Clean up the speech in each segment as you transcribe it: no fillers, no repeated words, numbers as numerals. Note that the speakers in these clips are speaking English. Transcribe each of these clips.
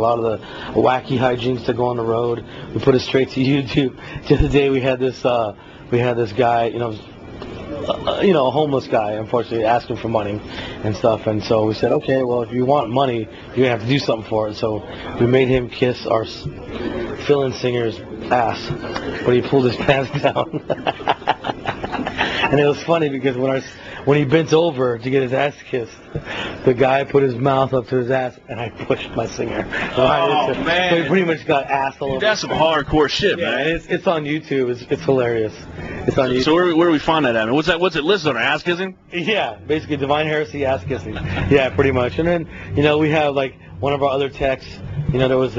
A lot of the wacky hijinks that go on the road, we put it straight to YouTube. The other day we had this guy, a homeless guy, unfortunately, asking for money and stuff. And so we said, okay, well, if you want money, you're gonna have to do something for it. So we made him kiss our fill-in singer's ass, but he pulled his pants down. And it was funny because when he bent over to get his ass kissed, the guy put his mouth up to his ass, and I pushed my singer. Oh, man. So he pretty much got ass all over. That's some hardcore shit, yeah, man. It's on YouTube. It's hilarious. It's on YouTube. So where do we find that at? What's it listed on? Ass kissing? Yeah, basically Divine Heresy ass kissing. Yeah, pretty much. And then, we have like one of our other techs, there was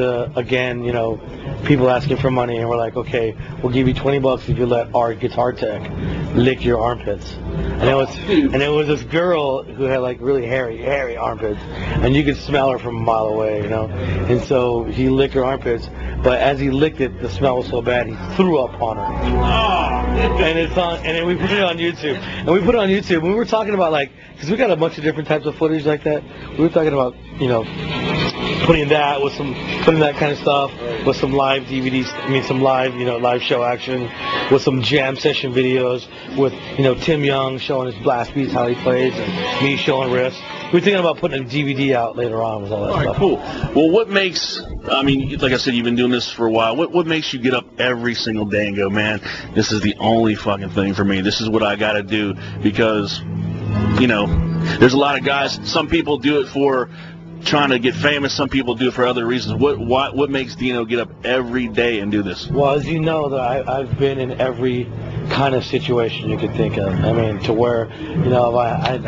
people asking for money, and we're like, okay, we'll give you $20 if you let our guitar tech lick your armpits. And it was this girl who had like really hairy armpits, and you could smell her from a mile away, And so he licked her armpits, but as he licked it, the smell was so bad he threw up on her. And then we put it on YouTube. And we put it on YouTube. We were talking about because we got a bunch of different types of footage like that. We were talking about putting that kind of stuff with some live DVDs. Some live live show action with some jam session videos with Tim Young showing his blast beats, how he plays, and me showing riffs. We were thinking about putting a DVD out later on with all that stuff. All right, cool. Well, what makes, like I said, you've been doing this for a while. What makes you get up every single day and go, man, this is the only fucking thing for me. This is what I got to do because, there's a lot of guys. Some people do it for trying to get famous. Some people do it for other reasons. What makes Dino get up every day and do this? Well, as you know, that I've been in every kind of situation you could think of. To where I've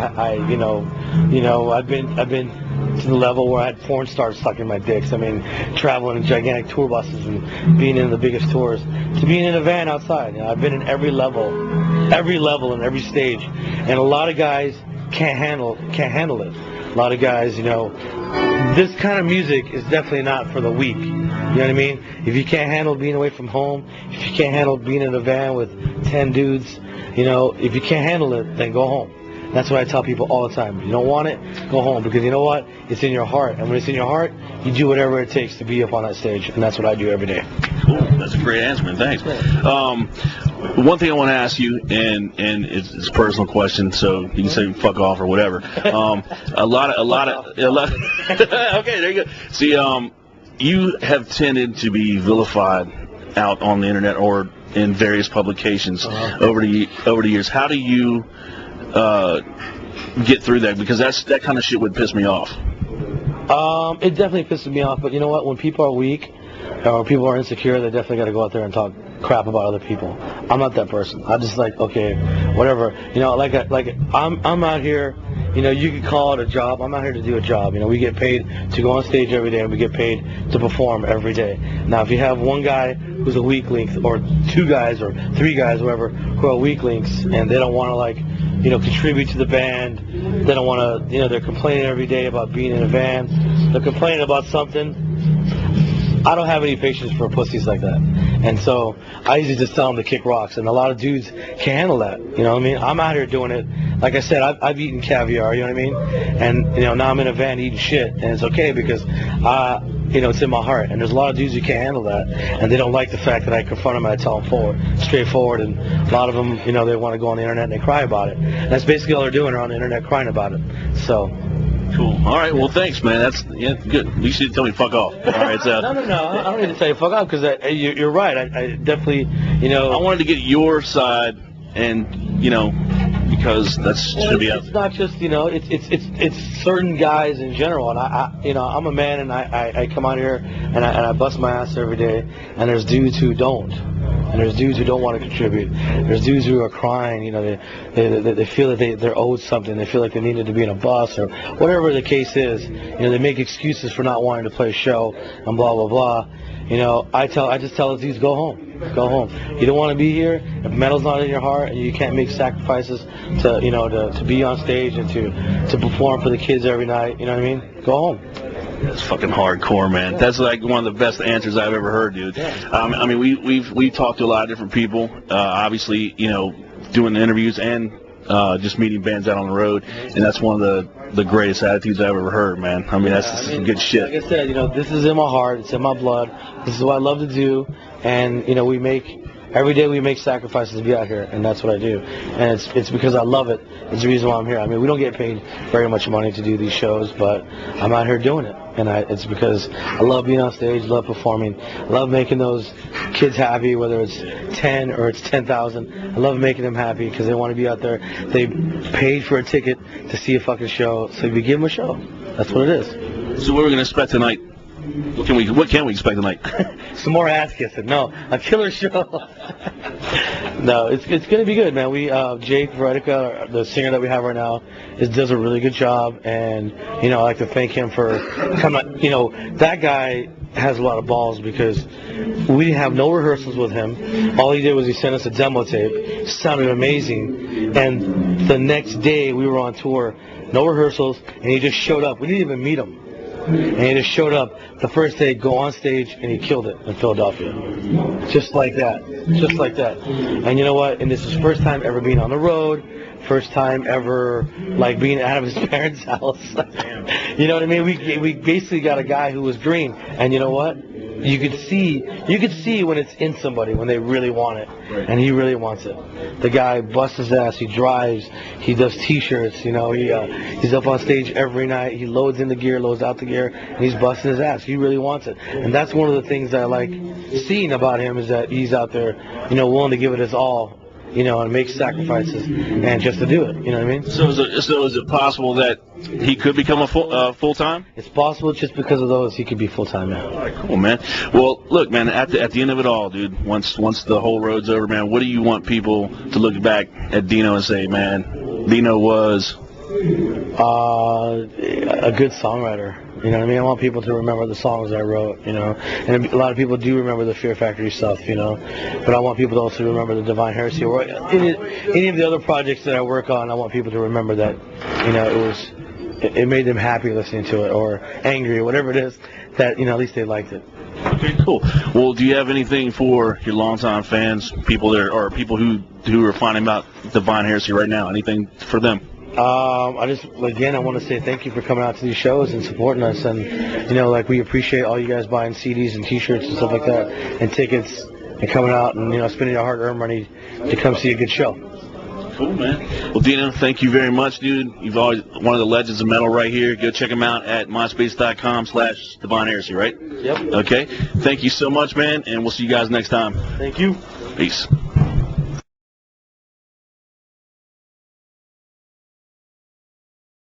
been to the level where I had porn stars sucking my dicks. Traveling in gigantic tour buses and being in the biggest tours, to being in a van outside. I've been in every level and every stage. And a lot of guys can't handle it. A lot of guys, this kind of music is definitely not for the weak. You know what I mean? If you can't handle being away from home, if you can't handle being in a van with 10 dudes, if you can't handle it, then go home. That's what I tell people all the time. If you don't want it, go home, because you know what? It's in your heart. And when it's in your heart, you do whatever it takes to be up on that stage. And that's what I do every day. Cool. That's a great answer, man. Thanks. One thing I want to ask you, and it's a personal question, so you can say fuck off or whatever. A lot of. Okay, there you go. See, you have tended to be vilified out on the internet or in various publications over the years. How do you get through that? Because that kind of shit would piss me off. It definitely pisses me off, but you know what? When people are weak or people are insecure, they definitely got to go out there and talk crap about other people. I'm not that person. I'm just like, okay, whatever. I'm out here. You could call it a job. I'm out here to do a job. We get paid to go on stage every day, and we get paid to perform every day. Now, if you have one guy who's a weak link, or two guys, or three guys, whatever, who are weak links, and they don't want to contribute to the band, they don't want to, they're complaining every day about being in a van, they're complaining about something. I don't have any patience for pussies like that. And so I usually just tell them to kick rocks. And a lot of dudes can't handle that. You know what I mean? I'm out here doing it. Like I said, I've eaten caviar, you know what I mean? And, now I'm in a van eating shit. And it's okay because, it's in my heart. And there's a lot of dudes who can't handle that. And they don't like the fact that I confront them and I tell them straightforward. And a lot of them, they want to go on the internet and they cry about it. And that's basically all they're doing. They're on the internet crying about it. So... Cool. All right. Well, thanks, man. That's good. You should tell me fuck off. All right. So. No. I don't need to tell you fuck off because you're right. I definitely, I wanted to get your side, and because that's should be. It's not just it's certain guys in general, and I'm a man, and I come out here and I bust my ass every day, and there's dudes who don't. And there's dudes who don't want to contribute. There's dudes who are crying. They feel that they're owed something. They feel like they needed to be in a bus or whatever the case is. They make excuses for not wanting to play a show and blah blah blah. I just tell the dudes, go home. Go home. You don't want to be here. If metal's not in your heart and you can't make sacrifices to be on stage and to perform for the kids every night. You know what I mean? Go home. That's fucking hardcore, man. Yeah. That's like one of the best answers I've ever heard, dude. Yeah. We've talked to a lot of different people. Obviously, doing the interviews and just meeting bands out on the road, and that's one of the greatest attitudes I've ever heard, man. I mean, that's some good shit. Like I said, this is in my heart. It's in my blood. This is what I love to do, and every day we make sacrifices to be out here, and that's what I do. And it's because I love it. It's the reason why I'm here. I mean, we don't get paid very much money to do these shows, but I'm out here doing it. And it's because I love being on stage, love performing, love making those kids happy, whether it's 10 or it's 10,000. I love making them happy because they want to be out there. They paid for a ticket to see a fucking show, so we give them a show. That's what it is. So what are we going to expect tonight? What can we expect tonight? Some more ass kissing. No, a killer show. No, it's going to be good, man. Jake Veritica, the singer that we have right now, does a really good job, and I'd like to thank him for coming. That guy has a lot of balls because we didn't have no rehearsals with him. All he did was he sent us a demo tape. It sounded amazing, and the next day we were on tour, no rehearsals, and he just showed up. We didn't even meet him. And he just showed up the first day, go on stage, and he killed it in Philadelphia. Just like that. Just like that. And you know what? And this is his first time ever being on the road, first time ever, being out of his parents' house. You know what I mean? We basically got a guy who was green. And you know what? You could see when it's in somebody, when they really want it. Right. And he really wants it. The guy busts his ass, he drives, he does t-shirts, he's up on stage every night, he loads in the gear, loads out the gear, and he's busting his ass. He really wants it. And that's one of the things that I like seeing about him is that he's out there, willing to give it his all, and make sacrifices, and just to do it. You know what I mean? So is it possible that he could become a full-time? It's possible just because of those. He could be full-time, man. All right, cool, man. Well, look, man. At the end of it all, dude. Once the whole road's over, man. What do you want people to look back at Dino and say, man, Dino was a good songwriter? You know what I mean? I want people to remember the songs I wrote, and a lot of people do remember the Fear Factory stuff, but I want people to also remember the Divine Heresy or any of the other projects that I work on. I want people to remember that, it made them happy listening to it or angry or whatever it is, that, at least they liked it. Okay, cool. Well, do you have anything for your longtime fans, people there, or people who are finding about Divine Heresy right now? Anything for them? I want to say thank you for coming out to these shows and supporting us, and we appreciate all you guys buying CDs and T-shirts and stuff like that, and tickets, and coming out and spending your hard-earned money to come see a good show. Cool, man. Well, Dino, thank you very much, dude. You've always one of the legends of metal right here. Go check him out at myspace.com/Divine Heresy, right? Yep. Okay. Thank you so much, man, and we'll see you guys next time. Thank you. Peace.